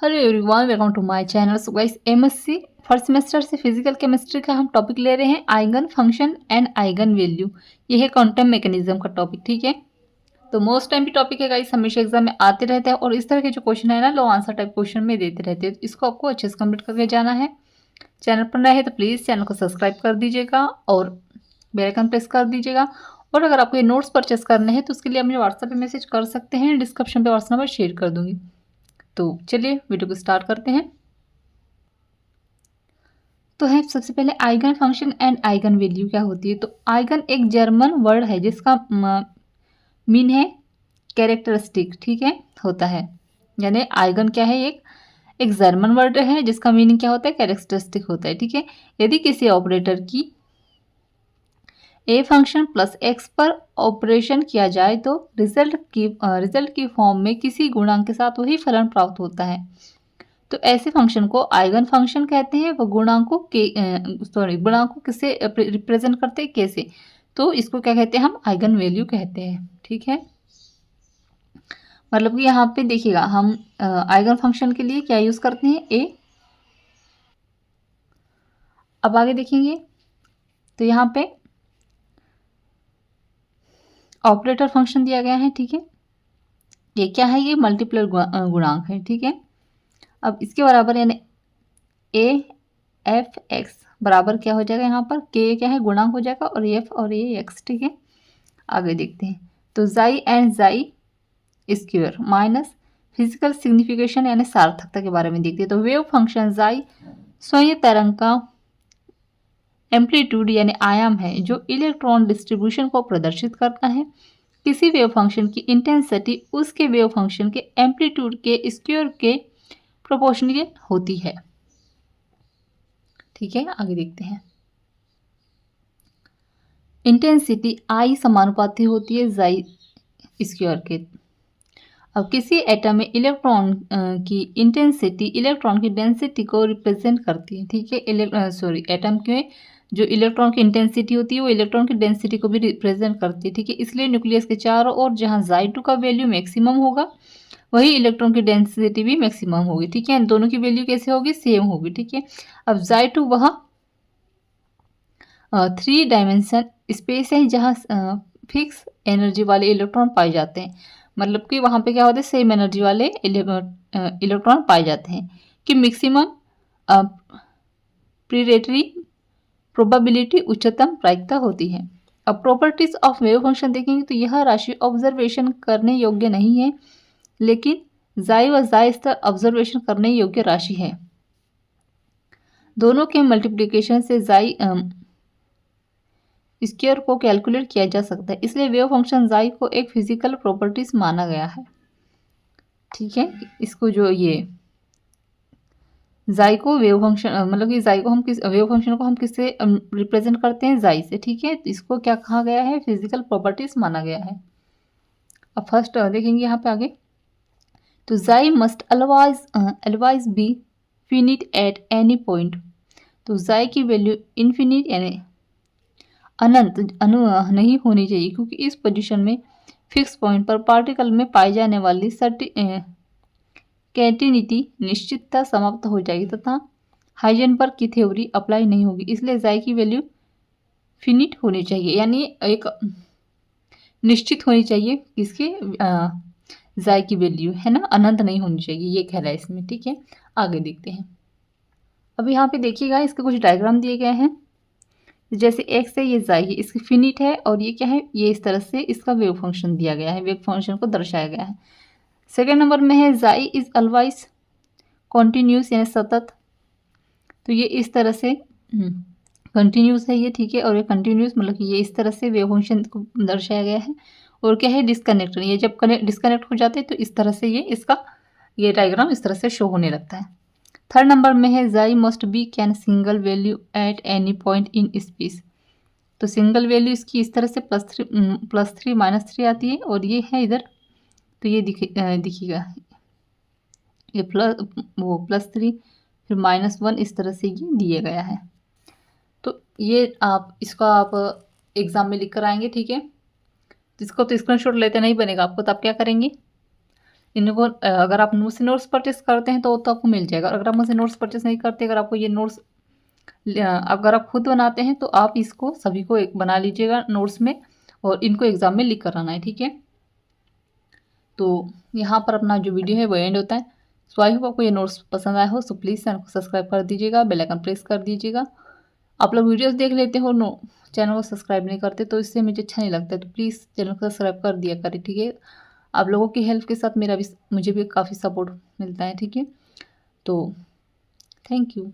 Hello everyone, welcome to my channel. So guys, MSc first semester से physical chemistry का हम topic ले रहे हैं eigenfunction and eigenvalue. ये है क्वांटम मैकेनिज्म का टॉपिक, ठीक है। तो मोस्ट टाइम भी टॉपिक है गाइस, हमेशा एग्जाम में आते रहते हैं और इस तरह के जो क्वेश्चन है ना, लो आंसर टाइप क्वेश्चन में देते रहते हैं। तो इसको आपको अच्छे से कंप्लीट करके जाना है। चैनल पर नए हैं तो प्लीज़ चैनल को सब्सक्राइब कर दीजिएगा और बेल आइकन प्रेस कर दीजिएगा। और अगर आपको ये नोट्स परचेस करने हैं तो उसके लिए आप मुझे व्हाट्सएप पे मैसेज कर सकते हैं, डिस्क्रिप्शन पे व्हाट्सएप नंबर शेयर कर दूंगी। तो चलिए वीडियो को स्टार्ट करते हैं। तो है सबसे पहले eigen function and eigen value क्या होती है। तो आइगन एक जर्मन वर्ड है जिसका मीन है कैरेक्टरिस्टिक, ठीक है, होता है। यानी आइगन क्या है, एक जर्मन वर्ड है जिसका मीनिंग क्या होता है, कैरेक्टरिस्टिक होता है, ठीक है। यदि किसी ऑपरेटर की ए फंक्शन प्लस एक्स पर ऑपरेशन किया जाए तो रिजल्ट की फॉर्म में किसी गुणांक के साथ वही फलन प्राप्त होता है। तो ऐसे फंक्शन को आइगन फंक्शन कहते हैं। वो गुणांकों किसे रिप्रेजेंट करते हैं, कैसे, तो इसको क्या कहते हैं, हम आइगन वैल्यू कहते हैं, ठीक है। मतलब कि यहाँ पे देखिएगा हम आइगन फंक्शन के लिए क्या यूज करते हैं, ए। अब आगे देखेंगे तो यहाँ पे ऑपरेटर फंक्शन दिया गया है, ठीक है। ये क्या है, ये मल्टीप्लर गुणांक है, ठीक है। अब इसके बराबर यानी ए एफ एक्स बराबर क्या हो जाएगा, यहाँ पर के क्या है, गुणांक हो जाएगा, और एफ और ए एक्स, ठीक है। आगे देखते हैं तो जाई एंड जाई स्क्वायर माइनस फिजिकल सिग्निफिकेशन यानी सार्थकता के बारे में देखते हैं। तो वेव फंक्शन जाई स्वयं तरंग का एम्पलीट्यूड यानी आयाम है जो इलेक्ट्रॉन डिस्ट्रीब्यूशन को प्रदर्शित करता है। किसी वेव फंक्शन की इंटेंसिटी उसके वेव फंक्शन के एम्पलीट्यूड के स्क्वायर के प्रोपोर्शनल होती है, ठीक है। आगे देखते हैं इंटेंसिटी आई समानुपाती होती है जाई स्क्वायर के। अब किसी एटम में इलेक्ट्रॉन की इंटेंसिटी इलेक्ट्रॉन की डेंसिटी को रिप्रेजेंट करती है, ठीक है। एटम के जो इलेक्ट्रॉन की इंटेंसिटी होती है वो इलेक्ट्रॉन की डेंसिटी को भी रिप्रेजेंट करती है, ठीक है। इसलिए न्यूक्लियस के चारों ओर जहां जाई2 का वैल्यू मैक्सिमम होगा वही इलेक्ट्रॉन की डेंसिटी भी मैक्सिमम होगी, ठीक है। दोनों की वैल्यू कैसे होगी, सेम होगी, ठीक है। अब जाई2 वह 3 डायमेंशन स्पेस है जहाँ फिक्स एनर्जी वाले इलेक्ट्रॉन पाए जाते हैं। मतलब कि वहाँ पे क्या होता है, सेम एनर्जी वाले इलेक्ट्रॉन पाए जाते हैं कि मैक्सिमम प्रीडेटरी प्रोबेबिलिटी उच्चतम प्रायिकता होती है। अब प्रॉपर्टीज ऑफ वेव फंक्शन देखेंगे तो यह राशि ऑब्जर्वेशन करने योग्य नहीं है, लेकिन जाई व जाई स्तर ऑब्जर्वेशन करने योग्य राशि है। दोनों के मल्टीप्लिकेशन से जाई स्क्वायर को कैलकुलेट किया जा सकता है, इसलिए वेव फंक्शन जाई को एक फिजिकल प्रॉपर्टीज माना गया है, ठीक है। इसको जो ये जाई को वेव फंक्शन मतलब कि जाई को हम किस वेव फंक्शन को हम किससे रिप्रेजेंट करते हैं, जाई से, ठीक है। तो इसको क्या कहा गया है, फिजिकल प्रॉपर्टीज माना गया है। अब फर्स्ट देखेंगे यहाँ पे आगे तो जाई must always be finite at any point. तो जाई की वैल्यू इन्फिनिट यानी अनंत नहीं होनी चाहिए, क्योंकि इस पोजीशन में फिक्स पॉइंट पर पार्टिकल में पाई जाने वाली कैंटिनिटी निश्चितता समाप्त हो जाएगी तथा हाइजेनबर्ग की थ्योरी अप्लाई नहीं होगी। इसलिए जाई की वैल्यू फिनिट होनी चाहिए, यानी एक निश्चित होनी चाहिए किसकी, जाई की वैल्यू है ना, अनंत नहीं होनी चाहिए, ये कह रहा है इसमें, ठीक है। आगे देखते हैं। अब यहाँ पे देखिएगा इसके कुछ डायग्राम दिए गए हैं। जैसे एक्स है, ये जाई है, इसकी फिनिट है, और ये क्या है, ये इस तरह से इसका वेव फंक्शन दिया गया है, वेव फंक्शन को दर्शाया गया है। सेकेंड नंबर में है जाई इज अलवाइज कॉन्टिन्यूस यानी सतत। तो ये इस तरह से कंटिन्यूस है ये, ठीक है। और ये कंटिन्यूस मतलब कि ये इस तरह से वेव फंक्शन को दर्शाया गया है। और क्या है, डिस्कनेक्ट, ये जब डिस्कनेक्ट हो जाते हैं तो इस तरह से ये डायग्राम इस तरह से शो होने लगता है। थर्ड नंबर में है जाई must be can single value eight any point in space. तो सिंगल वैल्यू इसकी इस तरह से +3 -3 आती है, और ये है इधर, तो ये दिखेगा ये +3 फिर -1 इस तरह से ये दिया गया है। तो ये इसका आप एग्जाम में लिख कर आएंगे, ठीक है। तो इसको तो स्क्रीनशॉट लेते नहीं बनेगा आपको, तो आप क्या करेंगे, इनको अगर आप मुझसे नोट्स परचेस करते हैं तो आपको मिल जाएगा। अगर आप मुझसे नोट्स परचेस नहीं करते, अगर आपको ये नोट्स अगर आप खुद बनाते हैं तो आप इसको सभी को एक बना लीजिएगा नोट्स में, और इनको एग्ज़ाम में लिख कर आना है, ठीक है। तो यहाँ पर अपना जो वीडियो है वो एंड होता है। सो आई होप आपको ये नोट्स पसंद आया हो। सो प्लीज़ चैनल को सब्सक्राइब कर दीजिएगा, बेल आइकन प्रेस कर दीजिएगा। आप लोग वीडियोस देख लेते हो, नो चैनल को सब्सक्राइब नहीं करते, तो इससे मुझे अच्छा नहीं लगता है। तो प्लीज़ चैनल को सब्सक्राइब कर दिया करें, ठीक है। आप लोगों की हेल्प के साथ मुझे भी काफ़ी सपोर्ट मिलता है, ठीक है। तो थैंक यू।